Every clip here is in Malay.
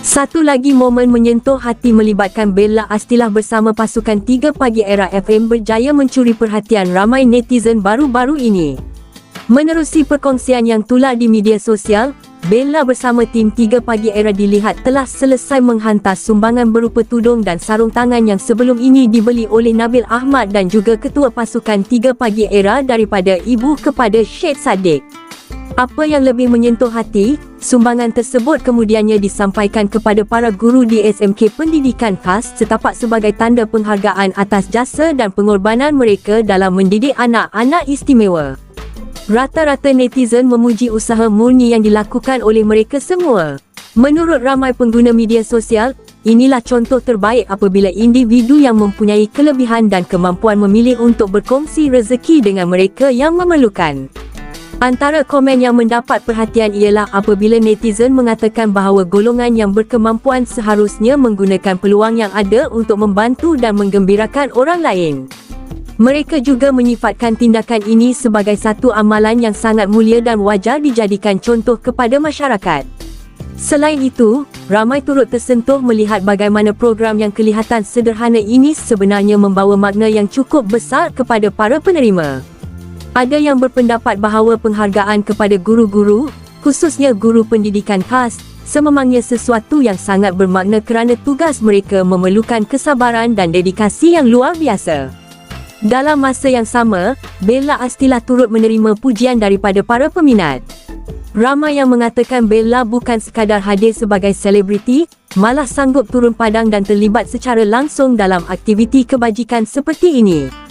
Satu lagi momen menyentuh hati melibatkan Bella Astilah bersama pasukan 3 Pagi Era FM berjaya mencuri perhatian ramai netizen baru-baru ini. Menerusi perkongsian yang tular di media sosial, Bella bersama tim 3 Pagi Era dilihat telah selesai menghantar sumbangan berupa tudung dan sarung tangan yang sebelum ini dibeli oleh Nabil Ahmad dan juga ketua pasukan 3 Pagi Era daripada ibu kepada Syed Saddiq. Apa yang lebih menyentuh hati, sumbangan tersebut kemudiannya disampaikan kepada para guru di SMK Pendidikan Khas setapak sebagai tanda penghargaan atas jasa dan pengorbanan mereka dalam mendidik anak-anak istimewa. Rata-rata netizen memuji usaha murni yang dilakukan oleh mereka semua. Menurut ramai pengguna media sosial, inilah contoh terbaik apabila individu yang mempunyai kelebihan dan kemampuan memilih untuk berkongsi rezeki dengan mereka yang memerlukan. Antara komen yang mendapat perhatian ialah apabila netizen mengatakan bahawa golongan yang berkemampuan seharusnya menggunakan peluang yang ada untuk membantu dan menggembirakan orang lain. Mereka juga menyifatkan tindakan ini sebagai satu amalan yang sangat mulia dan wajar dijadikan contoh kepada masyarakat. Selain itu, ramai turut tersentuh melihat bagaimana program yang kelihatan sederhana ini sebenarnya membawa makna yang cukup besar kepada para penerima. Ada yang berpendapat bahawa penghargaan kepada guru-guru, khususnya guru pendidikan khas, sememangnya sesuatu yang sangat bermakna kerana tugas mereka memerlukan kesabaran dan dedikasi yang luar biasa. Dalam masa yang sama, Bella Astilah turut menerima pujian daripada para peminat. Ramai yang mengatakan Bella bukan sekadar hadir sebagai selebriti, malah sanggup turun padang dan terlibat secara langsung dalam aktiviti kebajikan seperti ini.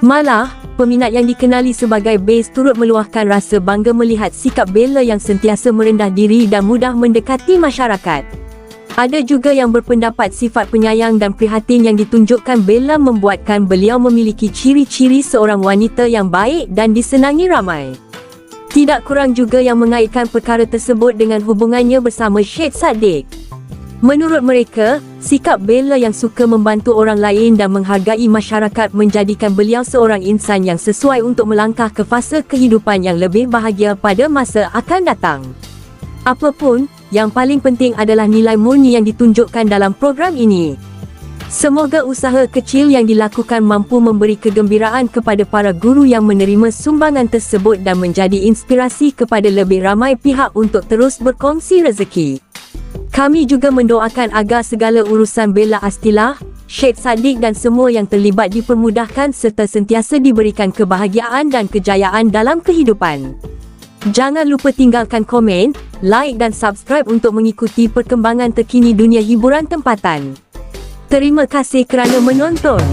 Malah, peminat yang dikenali sebagai Base turut meluahkan rasa bangga melihat sikap Bella yang sentiasa merendah diri dan mudah mendekati masyarakat. Ada juga yang berpendapat sifat penyayang dan prihatin yang ditunjukkan Bella membuatkan beliau memiliki ciri-ciri seorang wanita yang baik dan disenangi ramai. Tidak kurang juga yang mengaitkan perkara tersebut dengan hubungannya bersama Syed Saddiq. Menurut mereka, sikap Bella yang suka membantu orang lain dan menghargai masyarakat menjadikan beliau seorang insan yang sesuai untuk melangkah ke fasa kehidupan yang lebih bahagia pada masa akan datang. Apapun, yang paling penting adalah nilai murni yang ditunjukkan dalam program ini. Semoga usaha kecil yang dilakukan mampu memberi kegembiraan kepada para guru yang menerima sumbangan tersebut dan menjadi inspirasi kepada lebih ramai pihak untuk terus berkongsi rezeki. Kami juga mendoakan agar segala urusan Bella Astilah, Syed Saddiq dan semua yang terlibat dipermudahkan serta sentiasa diberikan kebahagiaan dan kejayaan dalam kehidupan. Jangan lupa tinggalkan komen, like dan subscribe untuk mengikuti perkembangan terkini dunia hiburan tempatan. Terima kasih kerana menonton.